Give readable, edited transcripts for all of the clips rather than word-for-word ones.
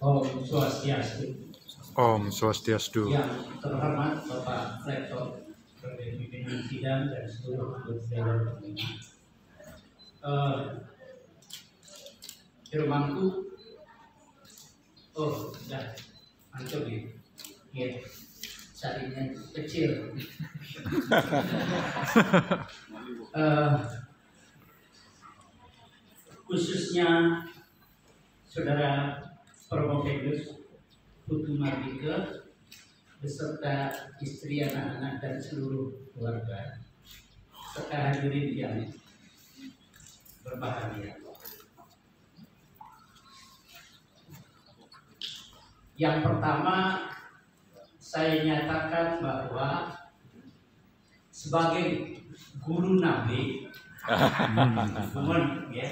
Om Swastiastu. Om Swastiastu. Yang terhormat Bapak Rektor Pembimbingan Sidang dan seluruh anggota Dewan Pembina. Di rumahku, sudah hancur nih. Ya, saringnya kecil. Khususnya Saudara Promovedus Putu Mardika beserta istri, anak-anak dan seluruh keluarga serta hadirin yang berbahagia. Yang pertama, saya nyatakan bahwa sebagai guru nabi, ya,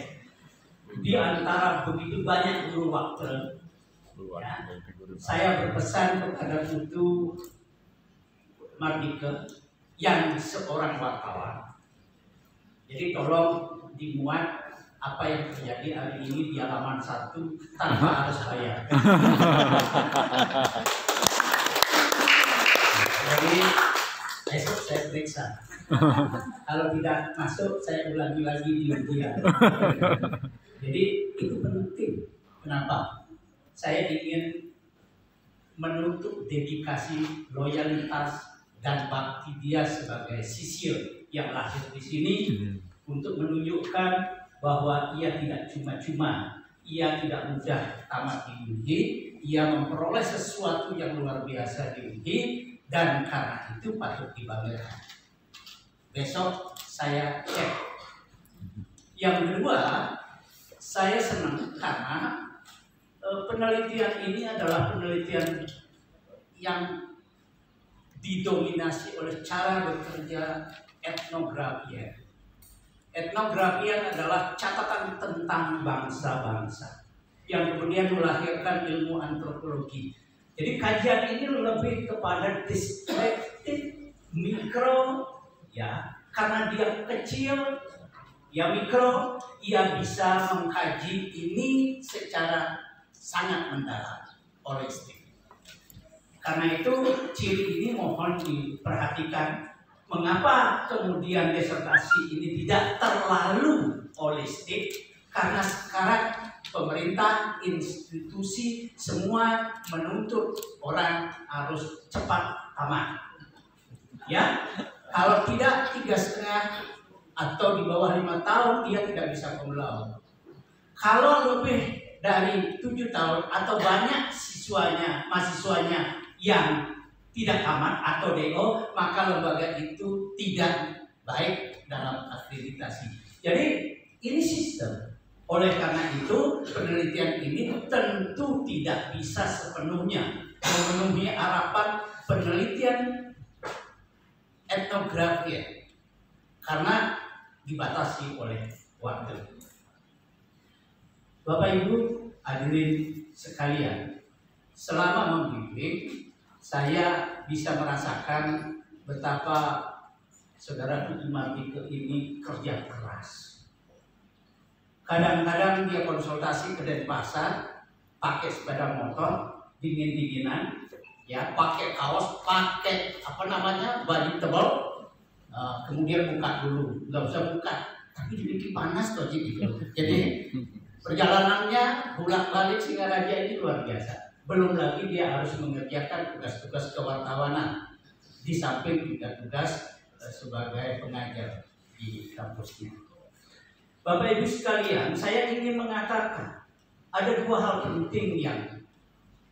di antara begitu banyak guru waktu, ya, saya berpesan kepada Putu Mardika yang seorang wartawan. Jadi tolong dimuat apa yang terjadi hari ini di halaman 1 tanpa harus bayar. Jadi besok saya periksa. Kalau tidak masuk saya ulangi lagi di ujian. Jadi itu penting. Kenapa? Saya ingin menuntut dedikasi, loyalitas dan bakti dia sebagai sisir yang lahir di sini untuk menunjukkan bahwa ia tidak cuma-cuma, ia tidak mudah tamat di UI, ia memperoleh sesuatu yang luar biasa di UI dan karena itu patut dibanggakan. Besok saya cek. Yang kedua, saya senang karena penelitian ini adalah penelitian yang didominasi oleh cara bekerja etnografian. Etnografian adalah catatan tentang bangsa-bangsa yang kemudian melahirkan ilmu antropologi. Jadi kajian ini lebih kepada deskriptif mikro, ya, karena dia kecil, ya mikro, ia bisa mengkaji ini secara sangat mendalam, holistik. Karena itu ciri ini mohon diperhatikan. Mengapa kemudian disertasi ini tidak terlalu holistik? Karena sekarang pemerintah, institusi semua menuntut orang harus cepat tamat. Ya, kalau tidak 3,5 atau di bawah 5 tahun dia tidak bisa cum laude. Kalau lebih dari 7 tahun atau banyak mahasiswanya yang tidak tamat atau DO, maka lembaga itu tidak baik dalam akreditasi. Jadi ini sistem. Oleh karena itu penelitian ini tentu tidak bisa sepenuhnya memenuhi harapan penelitian etnografi karena dibatasi oleh waktu. Bapak Ibu hadirin sekalian, selama membimbing saya bisa merasakan betapa Saudara Putu Mardika ini kerja keras. Kadang-kadang dia konsultasi ke Denpasar, pakai sepeda motor, dingin-dinginan, ya, pakai kaos, pakai baju tebal, kemudian buka dulu, nggak usah buka, tapi dibikin panas tuh gitu. Jadi perjalanannya bolak-balik Singaraja ini luar biasa. Belum lagi dia harus mengerjakan tugas-tugas kewartawanan di samping juga tugas sebagai pengajar di kampusnya. Bapak Ibu sekalian, saya ingin mengatakan ada 2 hal penting yang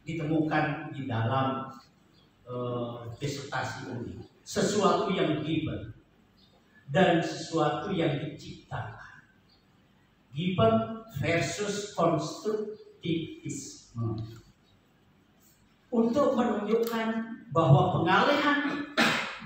ditemukan di dalam disertasi ini. Sesuatu yang given dan sesuatu yang diciptakan. Given versus konstruktivisme. Untuk menunjukkan bahwa pengalihan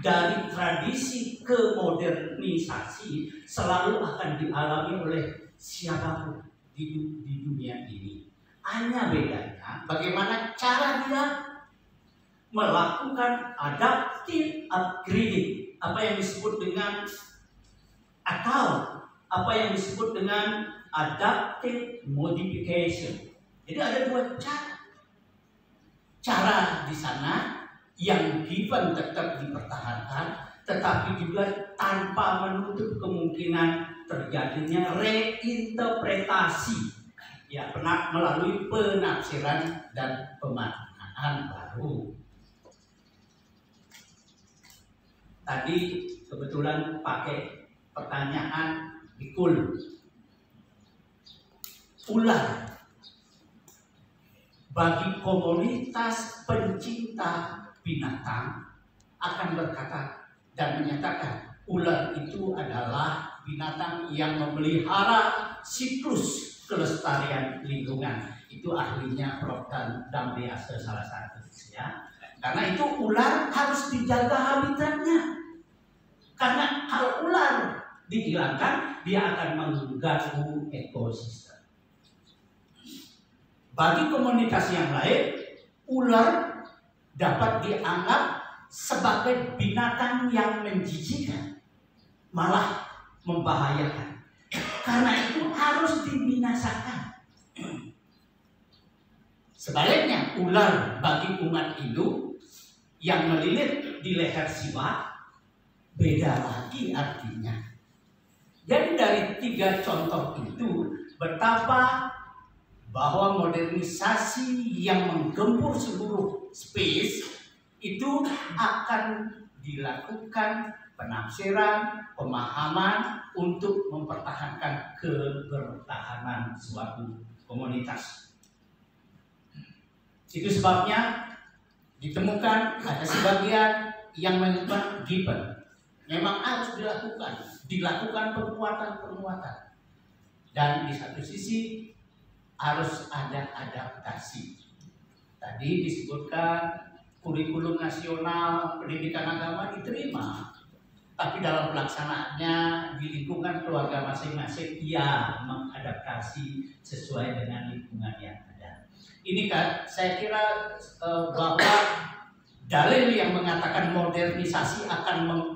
dari tradisi ke modernisasi selalu akan dialami oleh siapapun di dunia ini. Hanya bedanya bagaimana cara dia melakukan adaptive upgrading, apa yang disebut dengan adaptive modification. Jadi ada 2 cara. cara di sana yang given tetap dipertahankan, tetapi juga tanpa menutup kemungkinan terjadinya reinterpretasi, ya, melalui penafsiran dan pemaknaan baru. Tadi kebetulan pakai pertanyaan Bikul. Ular bagi komunitas pencinta binatang akan berkata dan menyatakan ular itu adalah binatang yang memelihara siklus kelestarian lingkungan. Itu ahlinya Prof. Damriase salah satu, ya. Karena itu ular harus dijaga habitatnya. Karena kalau ular dihilangkan, dia akan mengganggu ekosistem. Bagi komunitas yang lain, ular dapat dianggap sebagai binatang yang menjijikkan, malah membahayakan. Karena itu harus dibinasakan. Sebaliknya, ular bagi umat Hindu yang melilit di leher Siwa beda lagi artinya. Jadi dari 3 contoh itu betapa bahwa modernisasi yang menggempur seluruh space itu akan dilakukan penafsiran, pemahaman untuk mempertahankan kebertahanan suatu komunitas. Itu sebabnya ditemukan ada sebagian yang menyebut given. Memang harus dilakukan penguatan. Dan di satu sisi harus ada adaptasi. Tadi disebutkan kurikulum nasional pendidikan agama diterima, tapi dalam pelaksanaannya di lingkungan keluarga masing-masing ia mengadaptasi sesuai dengan lingkungan yang ada. Ini kan saya kira bahwa dalil yang mengatakan modernisasi akan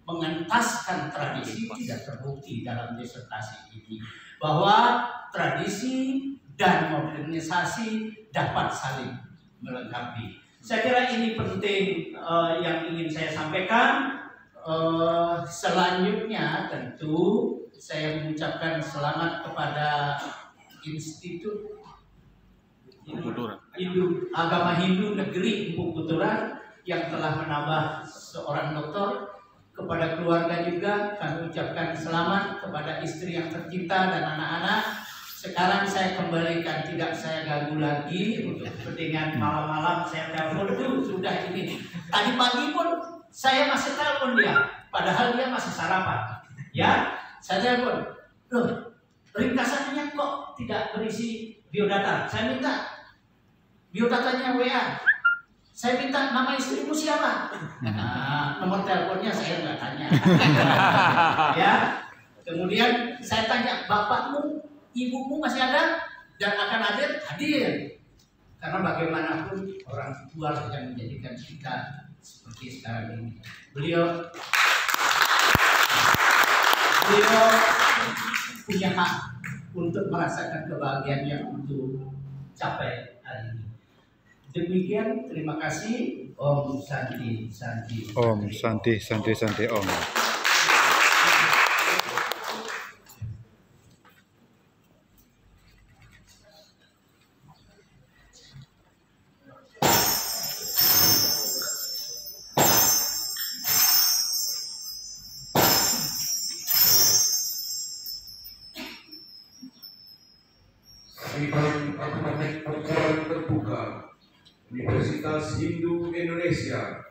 mengentaskan tradisi tidak terbukti dalam disertasi ini, bahwa tradisi dan modernisasi dapat saling melengkapi. Saya kira ini penting yang ingin saya sampaikan. Selanjutnya tentu saya mengucapkan selamat kepada Institut Agama Hindu Negeri Empuk Kuturan yang telah menambah seorang doktor. Kepada keluarga juga kami ucapkan selamat, kepada istri yang tercinta dan anak-anak. Sekarang saya kembalikan, tidak saya ganggu lagi untuk kepentingan malam-malam. Saya telepon tuh sudah ini. Tadi pagi pun saya masih telepon dia, padahal dia masih sarapan. Ya, saya telepon. Loh, ringkasannya kok tidak berisi biodata? Saya minta biodatanya WA. Saya minta nama istrimu siapa? Nah, nomor teleponnya saya nggak tanya. Ya. Kemudian saya tanya, bapakmu, ibumu masih ada dan akan hadir? Hadir. Karena bagaimanapun orang tua yang menjadikan kita seperti sekarang ini. Beliau punya hak untuk merasakan kebahagiaannya untuk capai hari ini. Demikian, terima kasih. Om Santi Santi. Om Santi Santi Santi Om. Sidang Akademik Perguruan Terbuka Universitas Hindu Indonesia